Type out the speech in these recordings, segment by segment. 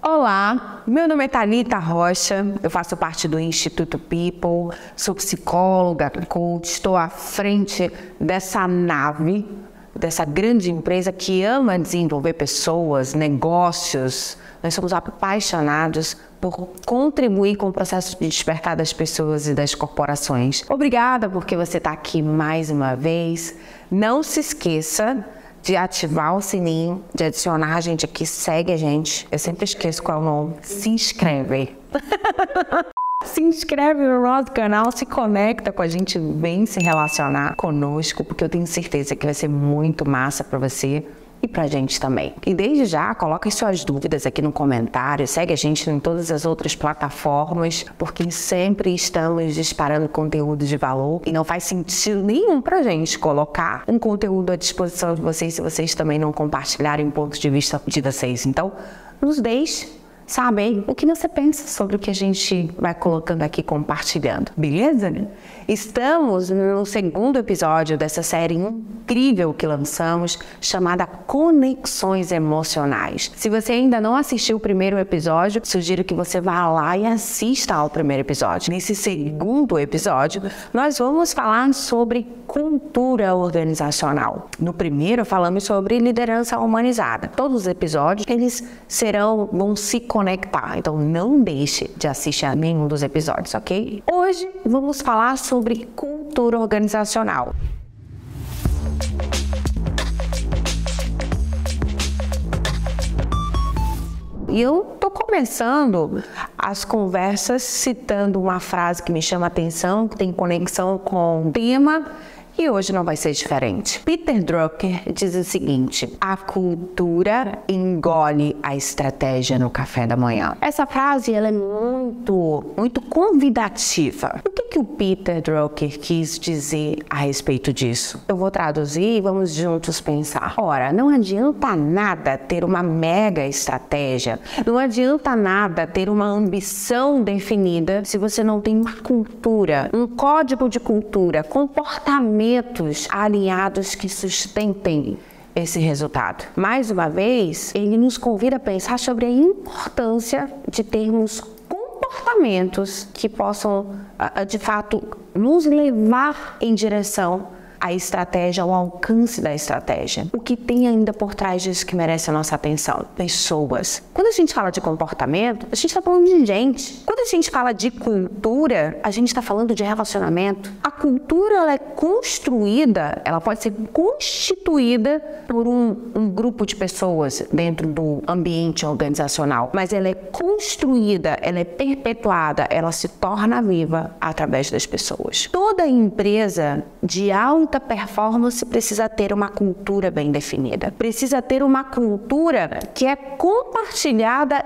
Olá, meu nome é Thalita Rocha, eu faço parte do Instituto People, sou psicóloga, coach, estou à frente dessa nave, dessa grande empresa que ama desenvolver pessoas, negócios. Nós somos apaixonados por contribuir com o processo de despertar das pessoas e das corporações. Obrigada porque você está aqui mais uma vez. Não se esqueça de ativar o sininho, de adicionar a gente aqui, segue a gente. Eu sempre esqueço qual é o nome. Se inscreve. Se inscreve no nosso canal, se conecta com a gente, vem se relacionar conosco, porque eu tenho certeza que vai ser muito massa para você e pra gente também. E desde já, coloca as suas dúvidas aqui no comentário, segue a gente em todas as outras plataformas, porque sempre estamos disparando conteúdo de valor e não faz sentido nenhum pra gente colocar um conteúdo à disposição de vocês se vocês também não compartilharem pontos de vista de vocês. Então, nos deixe saber o que você pensa sobre o que a gente vai colocando aqui, compartilhando, beleza? Estamos no segundo episódio dessa série incrível que lançamos, chamada Conexões Emocionais. Se você ainda não assistiu o primeiro episódio, sugiro que você vá lá e assista ao primeiro episódio. Nesse segundo episódio, nós vamos falar sobre cultura organizacional. No primeiro, falamos sobre liderança humanizada. Todos os episódios, eles vão se conectar, então não deixe de assistir a nenhum dos episódios, ok? Hoje vamos falar sobre cultura organizacional. E eu tô começando as conversas citando uma frase que me chama a atenção, que tem conexão com o tema, e hoje não vai ser diferente. Peter Drucker diz o seguinte: a cultura engole a estratégia no café da manhã. Essa frase ela é muito convidativa. O que o Peter Drucker quis dizer a respeito disso? Eu vou traduzir e vamos juntos pensar. Ora, não adianta nada ter uma mega estratégia, não adianta nada ter uma ambição definida se você não tem uma cultura, um código de cultura, comportamentos alinhados que sustentem esse resultado. Mais uma vez, ele nos convida a pensar sobre a importância de termos comportamentos que possam, de fato, nos levar em direção à estratégia, ao alcance da estratégia. O que tem ainda por trás disso que merece a nossa atenção? Pessoas. Quando a gente fala de comportamento, a gente está falando de gente. Quando a gente fala de cultura, a gente está falando de relacionamento. A cultura ela é construída, ela pode ser constituída por um grupo de pessoas dentro do ambiente organizacional, mas ela é construída, ela é perpetuada, ela se torna viva através das pessoas. Toda empresa de alta performance precisa ter uma cultura bem definida. Precisa ter uma cultura que é compartilhada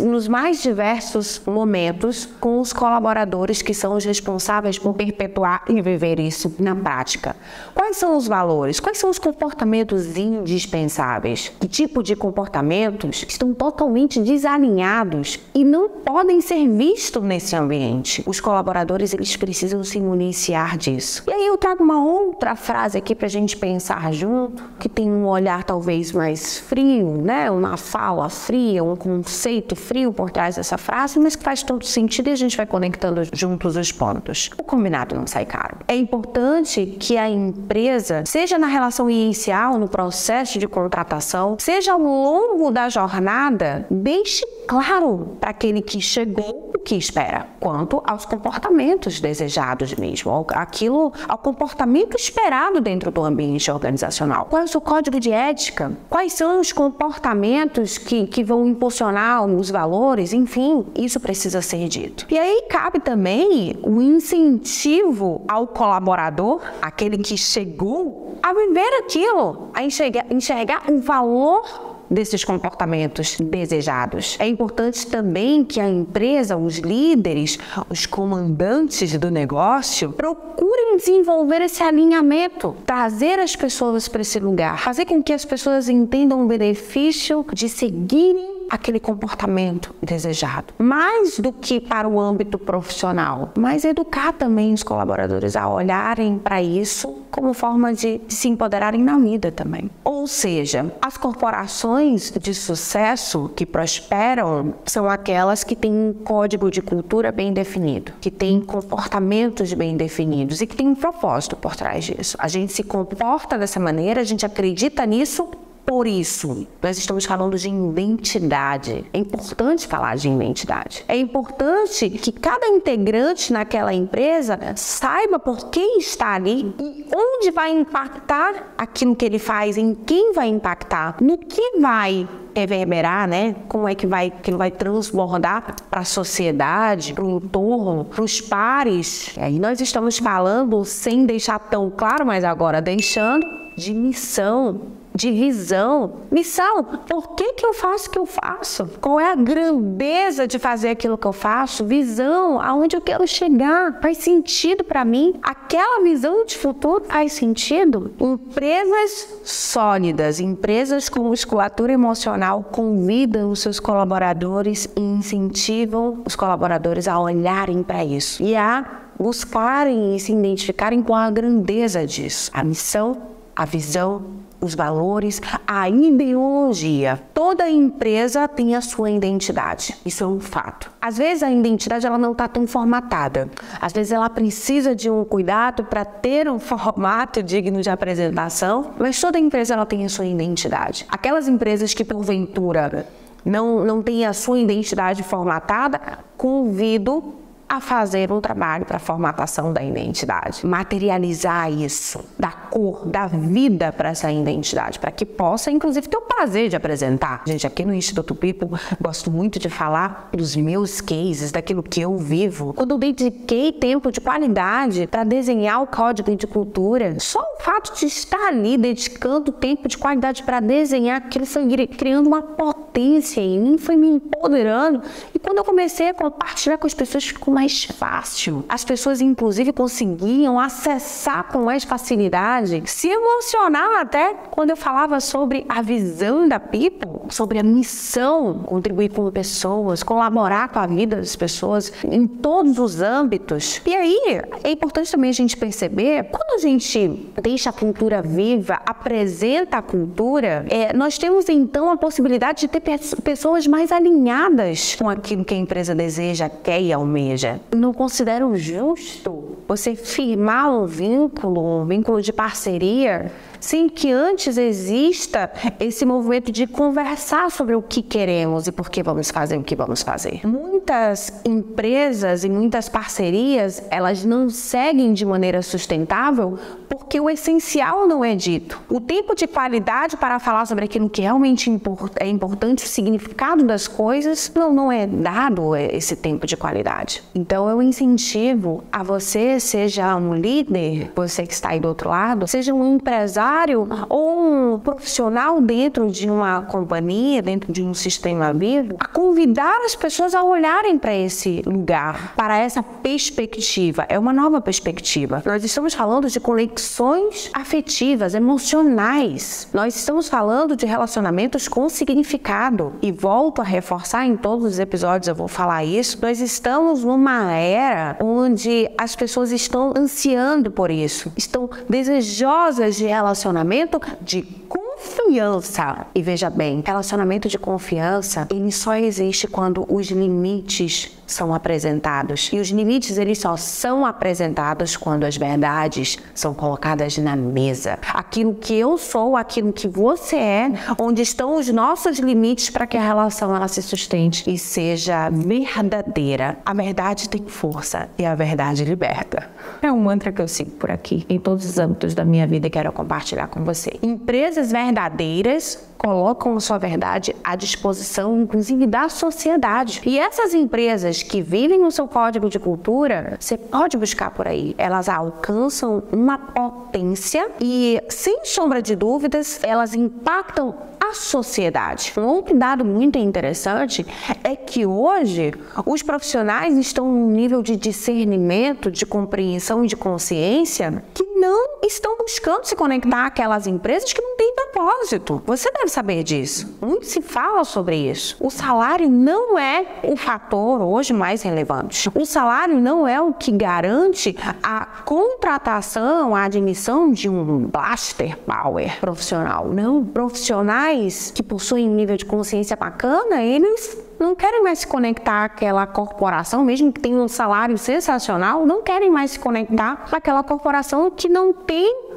nos mais diversos momentos com os colaboradores que são os responsáveis por perpetuar e viver isso na prática. Quais são os valores? Quais são os comportamentos indispensáveis? Que tipo de comportamentos estão totalmente desalinhados e não podem ser vistos nesse ambiente? Os colaboradores eles precisam se municiar disso. E aí eu trago uma outra frase aqui para a gente pensar junto, que tem um olhar talvez mais frio, né? Uma fala fria, um conceito frio por trás dessa frase, mas que faz todo sentido e a gente vai conectando juntos os pontos. O combinado não sai caro. É importante que a empresa, seja na relação inicial, no processo de contratação, seja ao longo da jornada, deixe claro para aquele que chegou o que espera, quanto aos comportamentos desejados mesmo, ao comportamento esperado dentro do ambiente organizacional. Qual é o seu código de ética? Quais são os comportamentos que vão impulsionar os valores? Enfim, isso precisa ser dito. E aí cabe também o incentivo ao colaborador, aquele que chegou, a viver aquilo, a enxergar o valor desses comportamentos desejados. É importante também que a empresa, os líderes, os comandantes do negócio procurem desenvolver esse alinhamento, trazer as pessoas para esse lugar, fazer com que as pessoas entendam o benefício de seguirem aquele comportamento desejado. Mais do que para o âmbito profissional, mas educar também os colaboradores a olharem para isso como forma de se empoderarem na vida também. Ou seja, as corporações de sucesso que prosperam são aquelas que têm um código de cultura bem definido, que têm comportamentos bem definidos e que têm um propósito por trás disso. A gente se comporta dessa maneira, a gente acredita nisso. Por isso, nós estamos falando de identidade. É importante falar de identidade. É importante que cada integrante naquela empresa saiba por que está ali e onde vai impactar aquilo que ele faz, em quem vai impactar, no que vai reverberar, né? Como é que ele vai transbordar para a sociedade, para o entorno, para os pares. E aí nós estamos falando, sem deixar tão claro, mas agora deixando, de missão. De visão. Missão. Por que eu faço o que eu faço? Qual é a grandeza de fazer aquilo que eu faço? Visão. Aonde eu quero chegar? Faz sentido para mim? Aquela visão de futuro faz sentido? Empresas sólidas, empresas com musculatura emocional convidam os seus colaboradores e incentivam os colaboradores a olharem para isso e a buscarem e se identificarem com a grandeza disso. A missão, a visão, os valores, a ideologia. Toda empresa tem a sua identidade. Isso é um fato. Às vezes a identidade ela não está tão formatada. Às vezes ela precisa de um cuidado para ter um formato digno de apresentação, mas toda empresa ela tem a sua identidade. Aquelas empresas que porventura não têm a sua identidade formatada, convido a fazer um trabalho para a formatação da identidade, materializar isso, dar cor, dar vida para essa identidade, para que possa, inclusive, ter o prazer de apresentar. Gente, aqui no Instituto People, gosto muito de falar dos meus cases, daquilo que eu vivo. Quando eu dediquei tempo de qualidade para desenhar o código de cultura, só o fato de estar ali dedicando tempo de qualidade para desenhar aquilo foi criando uma potência em mim, foi me empoderando. E quando eu comecei a compartilhar com as pessoas, ficou mais fácil. As pessoas, inclusive, conseguiam acessar com mais facilidade, se emocionar até quando eu falava sobre a visão da People, sobre a missão, contribuir com pessoas, colaborar com a vida das pessoas em todos os âmbitos. E aí, é importante também a gente perceber, quando a gente deixa a cultura viva, apresenta a cultura, nós temos então a possibilidade de ter pessoas mais alinhadas com aquilo que a empresa deseja, quer e almeja. Não considero justo você firmar um vínculo de parceria, sem que antes exista esse movimento de conversar sobre o que queremos e por que vamos fazer o que vamos fazer. Muitas empresas e muitas parcerias, elas não seguem de maneira sustentável porque o essencial não é dito. O tempo de qualidade para falar sobre aquilo que realmente é importante, o significado das coisas, não é dado esse tempo de qualidade. Então eu incentivo a você, seja um líder, você que está aí do outro lado, seja um empresário ou um profissional dentro de uma companhia, dentro de um sistema vivo, a convidar as pessoas a olharem para esse lugar, para essa perspectiva. É uma nova perspectiva. Nós estamos falando de conexões afetivas, emocionais. Nós estamos falando de relacionamentos com significado. E volto a reforçar, em todos os episódios eu vou falar isso, nós estamos numa era onde as pessoas estão ansiando por isso, estão desejosas de relacionamento de confiança. E veja bem, relacionamento de confiança, ele só existe quando os limites são apresentados. E os limites, eles só são apresentados quando as verdades são colocadas na mesa. Aquilo que eu sou, aquilo que você é, onde estão os nossos limites para que a relação ela se sustente e seja verdadeira. A verdade tem força e a verdade liberta. É um mantra que eu sigo por aqui, em todos os âmbitos da minha vida, e quero compartilhar com você. Empresas verdadeiras colocam a sua verdade à disposição, inclusive, da sociedade. E essas empresas que vivem o seu código de cultura, você pode buscar por aí. Elas alcançam uma potência e, sem sombra de dúvidas, elas impactam a sociedade. Um outro dado muito interessante é que hoje os profissionais estão num nível de discernimento, de compreensão e de consciência que não estão buscando se conectar àquelas empresas que não têm propósito. Você deve saber disso. Muito se fala sobre isso. O salário não é o fator hoje mais relevante. O salário não é o que garante a contratação, a admissão de um blaster power profissional. Não. Profissionais que possuem um nível de consciência bacana, eles não querem mais se conectar àquela corporação, mesmo que tenha um salário sensacional, não querem mais se conectar àquela corporação que não tem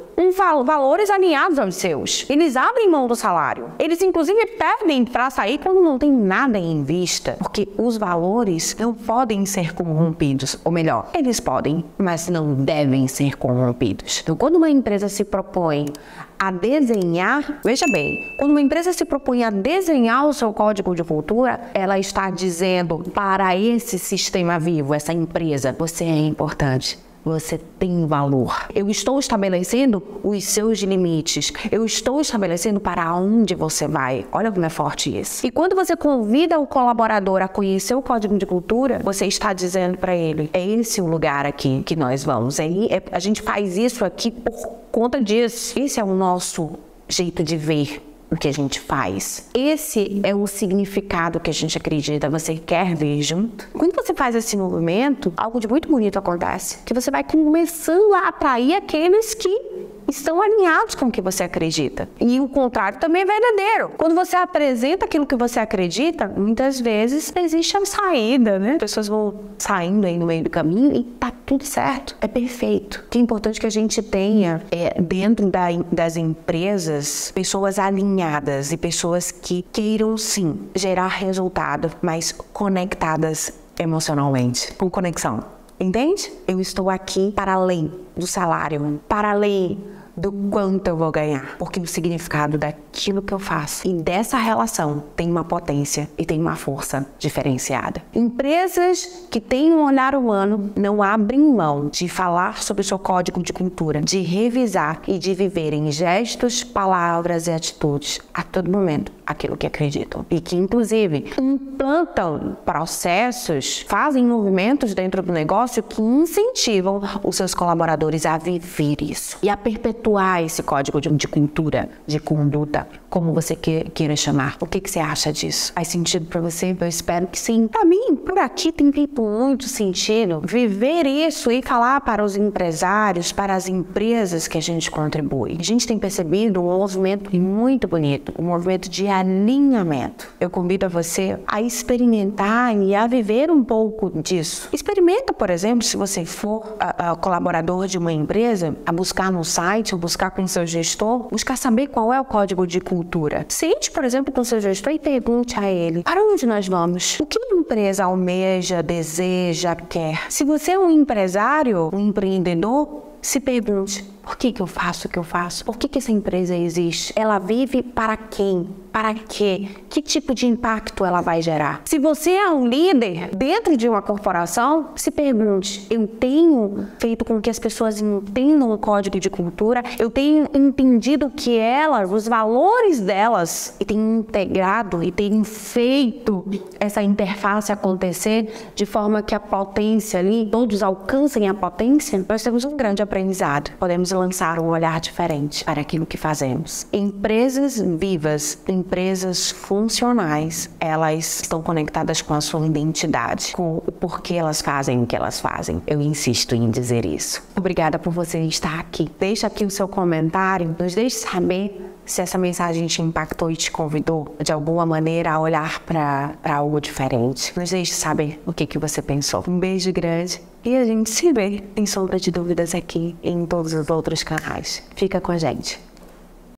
valores alinhados aos seus. Eles abrem mão do salário. Eles, inclusive, pedem para sair quando não tem nada em vista. Porque os valores não podem ser corrompidos. Ou melhor, eles podem, mas não devem ser corrompidos. Então, quando uma empresa se propõe a desenhar, veja bem, quando uma empresa se propõe a desenhar o seu código de cultura, ela está dizendo para esse sistema vivo, essa empresa, você é importante. Você tem valor. Eu estou estabelecendo os seus limites. Eu estou estabelecendo para onde você vai. Olha como é forte isso. E quando você convida o colaborador a conhecer o código de cultura, você está dizendo para ele, é esse o lugar aqui que nós vamos. A gente faz isso aqui por conta disso. Esse é o nosso jeito de ver o que a gente faz. Esse é o significado que a gente acredita. Você quer ver junto? Quando você faz esse movimento, algo de muito bonito acontece. Que você vai começando a atrair aqueles que estão alinhados com o que você acredita. E o contrário também é verdadeiro. Quando você apresenta aquilo que você acredita, muitas vezes existe a saída, né? As pessoas vão saindo aí no meio do caminho e tá tudo certo. É perfeito. O que é importante que a gente tenha dentro das empresas pessoas alinhadas e pessoas que queiram sim gerar resultado, mas conectadas emocionalmente, com conexão. Entende? Eu estou aqui para além do salário, para além do quanto eu vou ganhar, porque o significado daquilo que eu faço e dessa relação tem uma potência e tem uma força diferenciada. Empresas que têm um olhar humano não abrem mão de falar sobre o seu código de cultura, de revisar e de viver em gestos, palavras e atitudes a todo momento aquilo que acreditam e que inclusive implantam processos, fazem movimentos dentro do negócio que incentivam os seus colaboradores a viver isso e a perpetuar esse código de cultura, de conduta, como você queira chamar. O que você acha disso? Faz sentido para você? Eu espero que sim. Para mim, por aqui tem feito muito sentido viver isso e falar para os empresários, para as empresas que a gente contribui. A gente tem percebido um movimento muito bonito, um movimento de alinhamento. Eu convido a você a experimentar e a viver um pouco disso. Experimenta, por exemplo, se você for colaborador de uma empresa, a buscar no site, buscar com o seu gestor, buscar saber qual é o código de cultura. Sente, por exemplo, com o seu gestor e pergunte a ele, para onde nós vamos? O que a empresa almeja, deseja, quer? Se você é um empresário, um empreendedor, se pergunte, por que eu faço o que eu faço? Por que essa empresa existe? Ela vive para quem? Para quê? Que tipo de impacto ela vai gerar? Se você é um líder dentro de uma corporação, se pergunte, eu tenho feito com que as pessoas entendam o código de cultura? Eu tenho entendido que elas, os valores delas, e tenho integrado e tenho feito essa interface acontecer de forma que a potência ali, todos alcancem a potência? Nós temos um grande aprendizado. Podemos lançar um olhar diferente para aquilo que fazemos. Empresas vivas, empresas funcionais, elas estão conectadas com a sua identidade, com o porquê elas fazem o que elas fazem. Eu insisto em dizer isso. Obrigada por você estar aqui. Deixa aqui o seu comentário, nos deixe saber se essa mensagem te impactou e te convidou de alguma maneira a olhar para algo diferente. Nos deixe saber o que você pensou. Um beijo grande e a gente se vê, sem sombra de dúvidas, aqui em todos os outros canais. Fica com a gente.